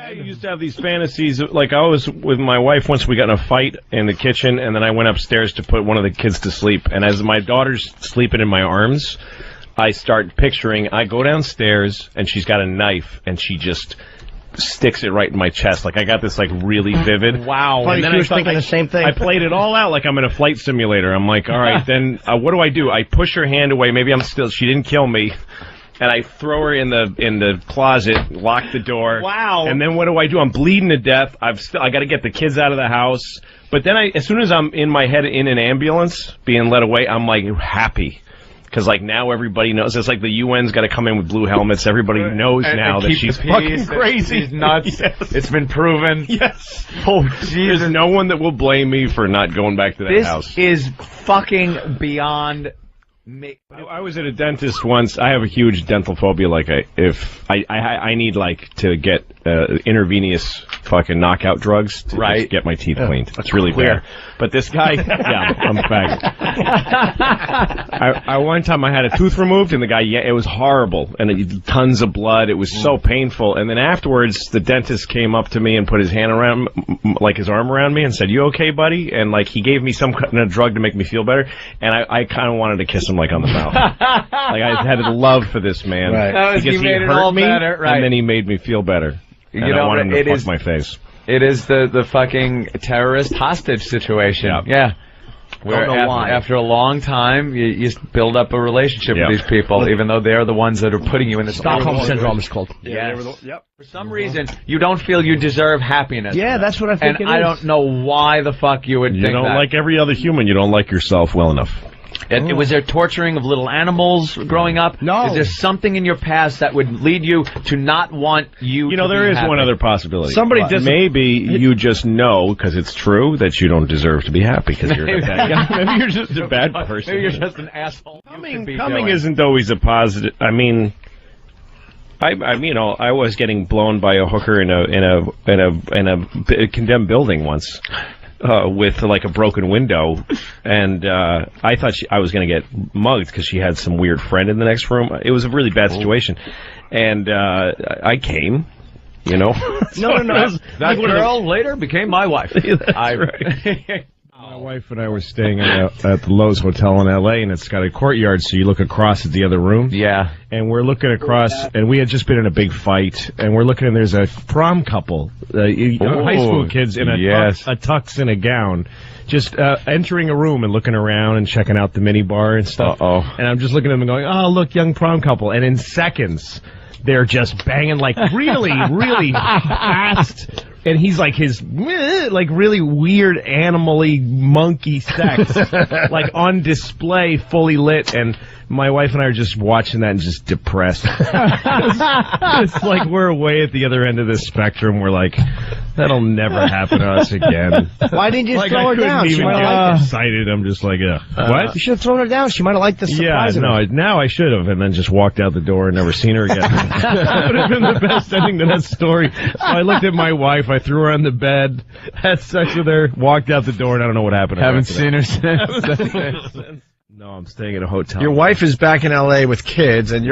I used to have these fantasies. Like, I was with my wife once. We got in a fight in the kitchen, and then I went upstairs to put one of the kids to sleep. And as my daughter's sleeping in my arms, I start picturing, I go downstairs, and she's got a knife, and she just sticks it right in my chest. Like, I got this, like, really vivid. Wow. And then I was thinking the same thing. I played it all out like I'm in a flight simulator. I'm like, all right, then what do? I push her hand away. Maybe she didn't kill me. And I throw her in the closet, lock the door. Wow. And then what do? I'm bleeding to death. I got to get the kids out of the house. But then as soon as I'm in my head in an ambulance being led away, I'm like happy. Because, like, now everybody knows. It's like the UN's got to come in with blue helmets. Everybody knows now that she's fucking crazy. She's nuts. Yes. It's been proven. Yes. Oh, Jesus. There's no one that will blame me for not going back to that house. This is fucking beyond me. I was at a dentist once. I have a huge dental phobia. Like, if I need, like, to get intravenous fucking knockout drugs to just get my teeth cleaned. That's really bad. But this guy, I'm back. One time I had a tooth removed, and the guy, it was horrible, and tons of blood. It was so painful. And then afterwards, the dentist came up to me and put his hand around, like his arm around me, and said, "You okay, buddy?" And like he gave me some kind of drug to make me feel better, and I kind of wanted to kiss him like on the mouth. Like I had a love for this man because he hurt me, and then he made me feel better. And I wanted him to fuck my face. It is the fucking terrorist hostage situation. Yeah. Where after a long time, you build up a relationship with these people, even though they're the ones that are putting you in the Stockholm Syndrome is called. For some reason, you don't feel you deserve happiness. Yeah, that's what I think and I don't know why the fuck you would think that. You don't like every other human. You don't like yourself well enough. Was there torturing of little animals growing up? No. Is there something in your past that would lead you to not want you to there is happy? one other possibility. Maybe you just know, because it's true, that you don't deserve to be happy because you're a bad guy. Maybe you're just a bad person. Maybe you're just an asshole. Coming isn't always a positive. I mean, I was getting blown by a hooker in a condemned building once. With like a broken window, and I thought I was going to get mugged because she had some weird friend in the next room. It was a really bad situation, and I came, No. That girl later became my wife. That's right. My wife and I were staying at the Lowe's Hotel in L.A., and it's got a courtyard, so you look across at the other room. Yeah. And we're looking across, and we had just been in a big fight, and we're looking, and there's a prom couple, high school kids in a tux and a gown, just entering a room and looking around and checking out the mini bar and stuff. And I'm just looking at them and going, oh, look, young prom couple. And in seconds, they're just banging like really, really fast. And he's like like really weird animal-y monkey sex, like on display, fully lit, and my wife and I are just watching that and just depressed. It's like we're way at the other end of the spectrum. We're like, that'll never happen to us again. Why didn't you throw her down? She might have liked excited. I'm just like, what? You should have thrown her down. She might have liked the surprise. Yeah, now I should have, and then just walked out the door and never seen her again. That would have been the best ending to that story. So I looked at my wife, I threw her on the bed, had sex with her, walked out the door, and I don't know what happened. Haven't seen her since. No, I'm staying at a hotel. Your wife is back in L.A. with kids, and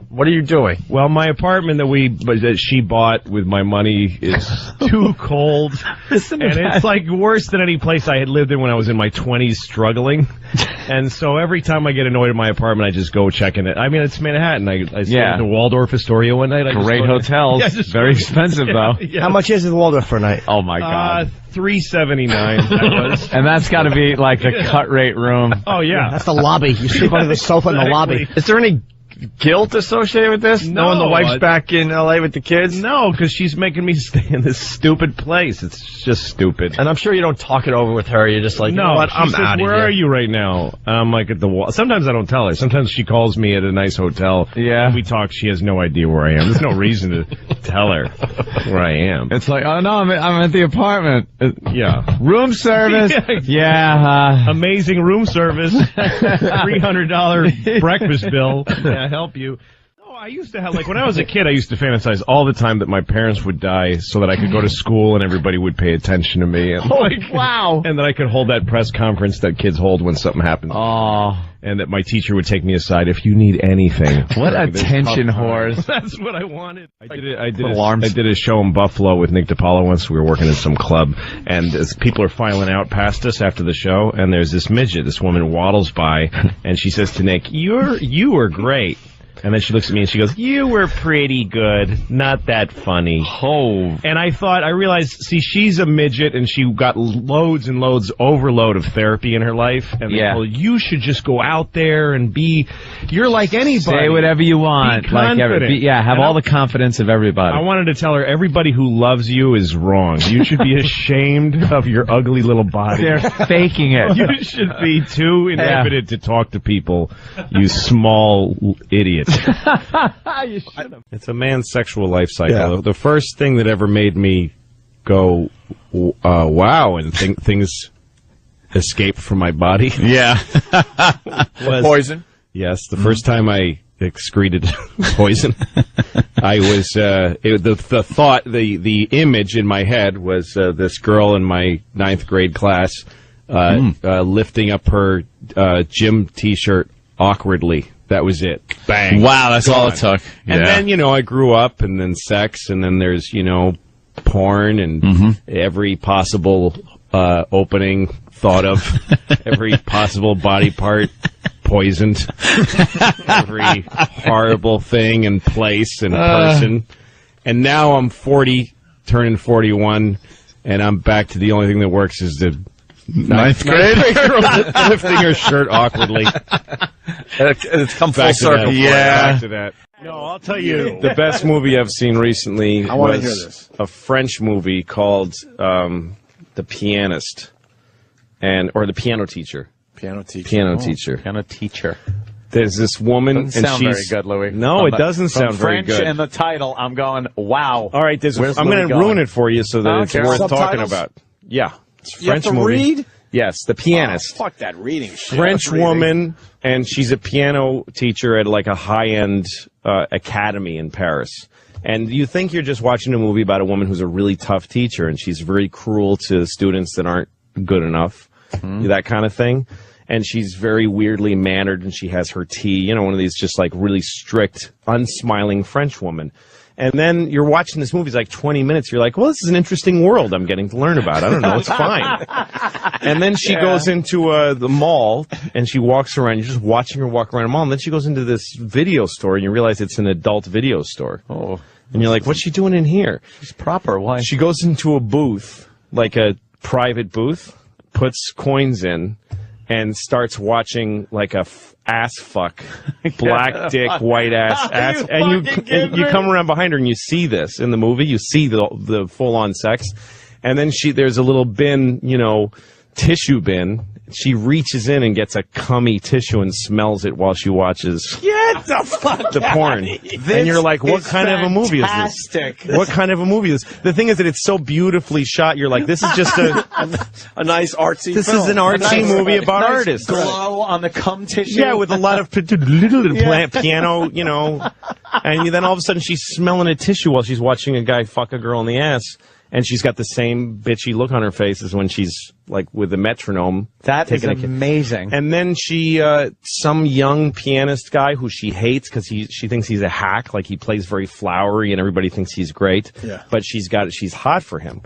what are you doing? Well, my apartment that she bought with my money is too cold. And it's like worse than any place I had lived in when I was in my 20s struggling. And so every time I get annoyed at my apartment, I just go check in it. I mean, it's Manhattan. I stayed at the Waldorf Astoria one night. Great hotels. Very expensive, though. Yeah. How much is it, the Waldorf for a night? Oh, my God. $379. That was. And that's got to be like a cut rate room. Oh, yeah. That's the lobby. You sleep under the sofa in the lobby. Is there any guilt associated with this? No, knowing the wife's back in L.A. with the kids? No, because she's making me stay in this stupid place. It's just stupid. And I'm sure you don't talk it over with her. You're just like, no, you know what? I'm says, out of here. Where are you right now? I'm like at the wall. Sometimes I don't tell her. Sometimes she calls me at a nice hotel. Yeah. We talk. She has no idea where I am. There's no reason to tell her where I am. It's like, oh, no, I'm at the apartment. Yeah. Room service. Yeah. Amazing room service. $300 breakfast bill. Can I help you? I used to have, like, when I was a kid, I used to fantasize all the time that my parents would die so that I could go to school and everybody would pay attention to me. And, wow. And that I could hold that press conference that kids hold when something happens. Oh. And that my teacher would take me aside if you need anything. What attention whores. That's what I wanted. I did a show in Buffalo with Nick DiPaolo once. We were working in some club, and as people are filing out past us after the show, and there's this midget, this woman waddles by, and she says to Nick, you were great. And then she looks at me and she goes, you were pretty good, not that funny. Oh. And I realized, see, she's a midget and she got loads and loads, overload of therapy in her life. And they told her, you should just go out there and you're like anybody. Say whatever you want. Be confident. Have all the confidence of everybody. I wanted to tell her, everybody who loves you is wrong. You should be ashamed of your ugly little body. They're faking it. You should be too inhibited to talk to people, you small idiot. You should have. It's a man's sexual life cycle. Yeah. The first thing that ever made me go, wow, and things escape from my body. Yeah. Was poison. Yes, the first time I excreted poison, I was the image in my head was this girl in my 9th grade class lifting up her gym T-shirt awkwardly. That was it. Bang. Wow, that's all it took. And then, I grew up, and then sex, and then there's, porn, and every possible opening thought of, every possible body part poisoned, every horrible thing and place and person. And now I'm 40, turning 41, and I'm back to the only thing that works is the 9th grade girl lifting her shirt awkwardly. It's come full circle. Back to that. No, I'll tell you, the best movie I've seen recently was a French movie called The Pianist, or The Piano Teacher. Piano Teacher. Piano Teacher. There's this woman, doesn't and sound very good, Louis. No, it doesn't sound very good. French and the title, I'm going, wow. All right, I'm going to ruin it for you so that it's worth talking about. Yeah. French movie. Read? Yes, The Pianist. Oh, fuck that reading shit. French woman, and she's a piano teacher at like a high-end academy in Paris. And you think you're just watching a movie about a woman who's a really tough teacher, and she's very cruel to students that aren't good enough, that kind of thing. And she's very weirdly mannered, and she has her tea, one of these just like really strict, unsmiling French woman. And then you're watching this movie, it's like 20 minutes. You're like, well, this is an interesting world I'm getting to learn about. I don't know. It's fine. And then she goes into the mall, and she walks around. You're just watching her walk around the mall. And then she goes into this video store, and you realize it's an adult video store. Oh. And you're like, what's she doing in here? She's proper. Why? She goes into a booth, like a private booth, puts coins in, and starts watching like a ass fuck, black dick, white ass, and you come around behind her and you see this in the movie. You see the full on sex, and then there's a little bin, tissue bin. She reaches in and gets a cummy tissue and smells it while she watches the porn. And you're like, what kind of a movie is this? What kind of a movie is this? The thing is that it's so beautifully shot. You're like, this is just a nice artsy This film. is an artsy movie about artists. Glow on the cum tissue. Yeah, with a lot of piano, and then all of a sudden she's smelling a tissue while she's watching a guy fuck a girl in the ass. And she's got the same bitchy look on her face as when she's, like, with the metronome. That is amazing. And then some young pianist guy who she hates because she thinks he's a hack, like he plays very flowery and everybody thinks he's great. Yeah. But she's hot for him.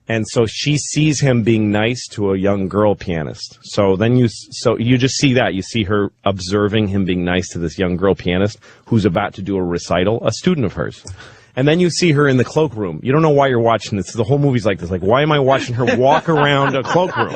And so she sees him being nice to a young girl pianist. So then you just see that. You see her observing him being nice to this young girl pianist who's about to do a recital, a student of hers. And then you see her in the cloakroom. You don't know why you're watching this. The whole movie's like this. Like, why am I watching her walk around a cloakroom?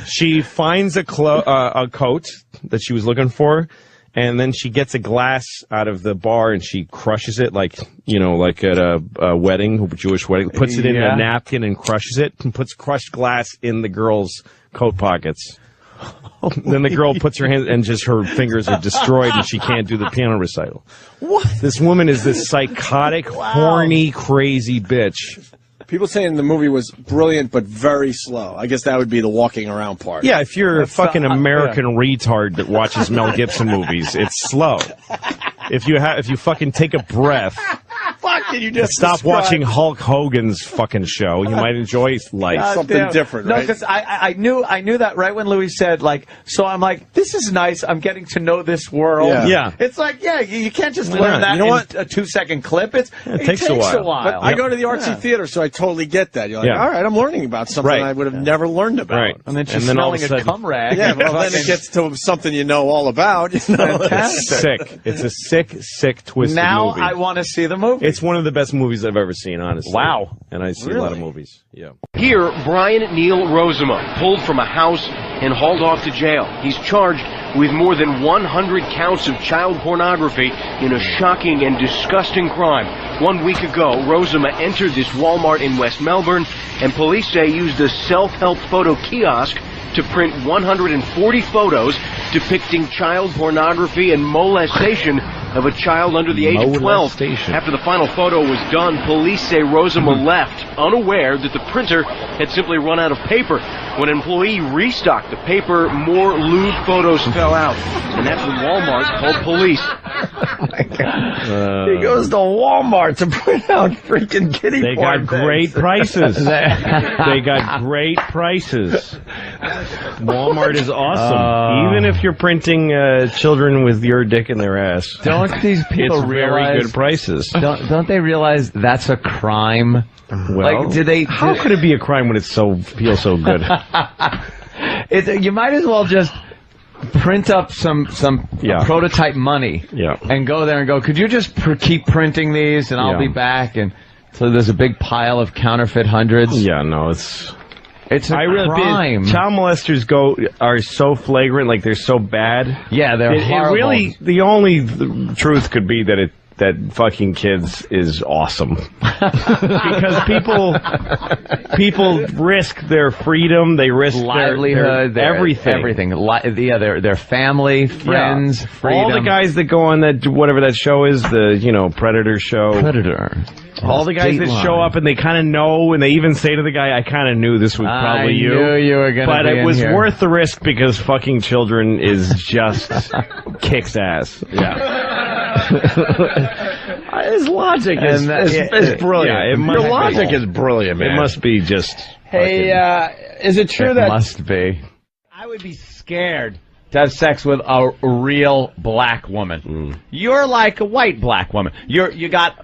She finds a coat that she was looking for, and then she gets a glass out of the bar and she crushes it like at a wedding, a Jewish wedding. Puts it in a napkin and crushes it, and puts crushed glass in the girl's coat pockets. Then the girl puts her hand, and just her fingers are destroyed, and she can't do the piano recital. What? This woman is this psychotic, horny, crazy bitch. People saying the movie was brilliant, but very slow. I guess that would be the walking around part. Yeah, if you're a fucking American retard that watches Mel Gibson movies, it's slow. if you fucking take a breath. Fuck, did you just stop watching Hulk Hogan's fucking show? You might enjoy life. Something different, right? No, because I knew that right when Louis said, like, so I'm like, this is nice. I'm getting to know this world. Yeah. It's like, you can't just learn that in a 2-second clip. It takes a while. But I go to the artsy theater, so I totally get that. You're like, all right, I'm learning about something I would have never learned about. Right. And then just smelling a cum rag. Yeah, well, then it gets to something you know all about. You know? It's sick. It's a sick, twisted movie. Now I want to see the movie. It's one of the best movies I've ever seen, honestly. Wow. And I see a lot of movies. Yeah. Here, Brian Neil Rosema, pulled from a house and hauled off to jail. He's charged with more than 100 counts of child pornography in a shocking and disgusting crime. 1 week ago, Rosema entered this Walmart in West Melbourne, and police say used a self-help photo kiosk to print 140 photos depicting child pornography and molestation of a child under the age of 12. After the final photo was done, police say Rosema left, unaware that the printer had simply run out of paper. When an employee restocked the paper, more lewd photos fell out, and that's when Walmart called police. He goes to Walmart to print out freaking kiddie porn. They got great prices. They got great prices. Walmart is awesome. Even if you're printing children with your dick in their ass. Don't these people realize very good prices? Don't they realize that's a crime? Well, like, how could it be a crime when it feels so good? You might as well just print up some prototype money and go there and go, could you just keep printing these and I'll be back? And so there's a big pile of counterfeit hundreds. Yeah, no, it's a crime. Child molesters are so flagrant, like they're so bad. Yeah, they're horrible. It really, the only truth could be that that fucking kids is awesome. Because people risk their freedom, they risk livelihood, their everything. Their family, friends, freedom. All the guys that go on whatever that show is, the Predator show. Predator. All the guys that show up and they kind of know, and they even say to the guy, I kind of knew this was probably you. I knew you were going to But it was worth the risk because fucking children is just kicks ass. Yeah. His logic is brilliant. Yeah, your logic is brilliant, man. It must be just... Hey, is it true that... It must be. I would be scared to have sex with a real black woman. You're like a white black woman. You got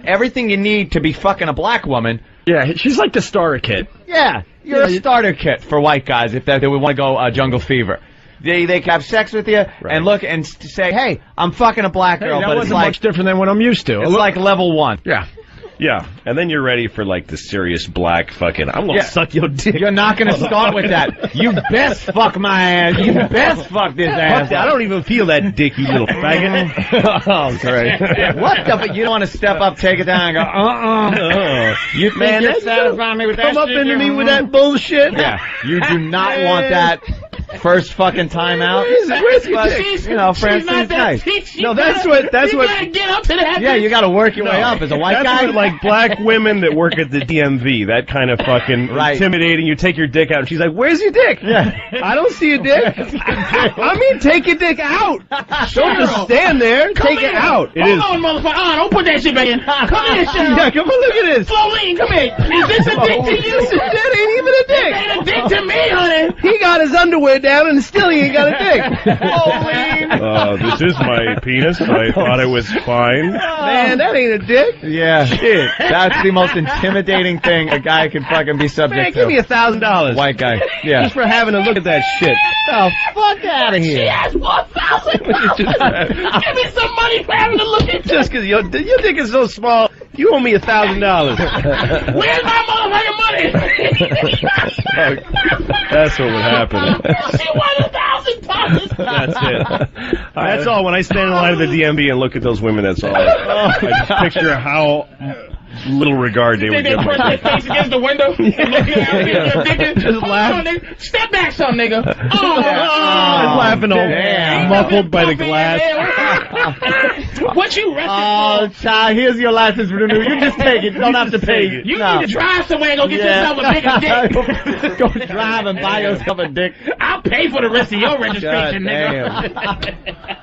everything you need to be fucking a black woman. Yeah, she's like the starter kit. Yeah, you're a starter kit for white guys if they would want to go jungle fever. They can have sex with you and look and say, hey, I'm fucking a black girl. That but wasn't it's like, much different than what I'm used to. It's like level 1. Yeah. Yeah, and then you're ready for, like, the serious black fucking, I'm gonna suck your dick. You're not gonna start with that. You best fuck my ass. You best fuck this ass. I don't even feel that dick, you little faggot. Oh, great. What the fuck? You don't want to step up, take it down, and go, You think you're satisfying me with that shit? Come up into me with that bullshit? Yeah. You do not want that first fucking time out. Where's your dick? Francine's nice. No, that's what... You gotta get up to that. Yeah, you gotta work your way up as a white guy. What, like black women that work at the DMV, that kind of fucking intimidating. You take your dick out, and she's like, "Where's your dick?" Yeah, I don't see a dick. I mean, take your dick out. Don't just stand there. Take it out. Hold on, motherfucker. Don't put that shit back in. Come here, Cheryl. Yeah, come on, look at this. Floline, come here. Is this a dick to you? That ain't even a dick. That ain't a dick to me, honey. He got his underwear down, and still he ain't got a dick. Floline. This is my penis. I thought it was fine. Man, that ain't a dick. Yeah. Shit. That's the most intimidating thing a guy can fucking be subject to. Man, give me $1,000. White guy. Yeah. Just for having a look at that shit. Oh, fuck out of here. She has $1,000. Give me some money for having a look at that. Just because your dick is so small, you owe me $1,000. Where's my motherfucking money? That's what would happen. She won $1,000. That's it. That's all. When I stand in line at the DMV and look at those women, that's all. I just picture how little regard they would give me. They press their face against the window. Just laugh. Step back some, nigga. Laughing all muffled by the glass. What you resting for? Child, here's your license renewal. You just take it. You don't have to pay it. You need to drive somewhere and go get yourself a bigger dick. Go drive and buy yourself a dick. I'll pay for the rest of your registration, nigga.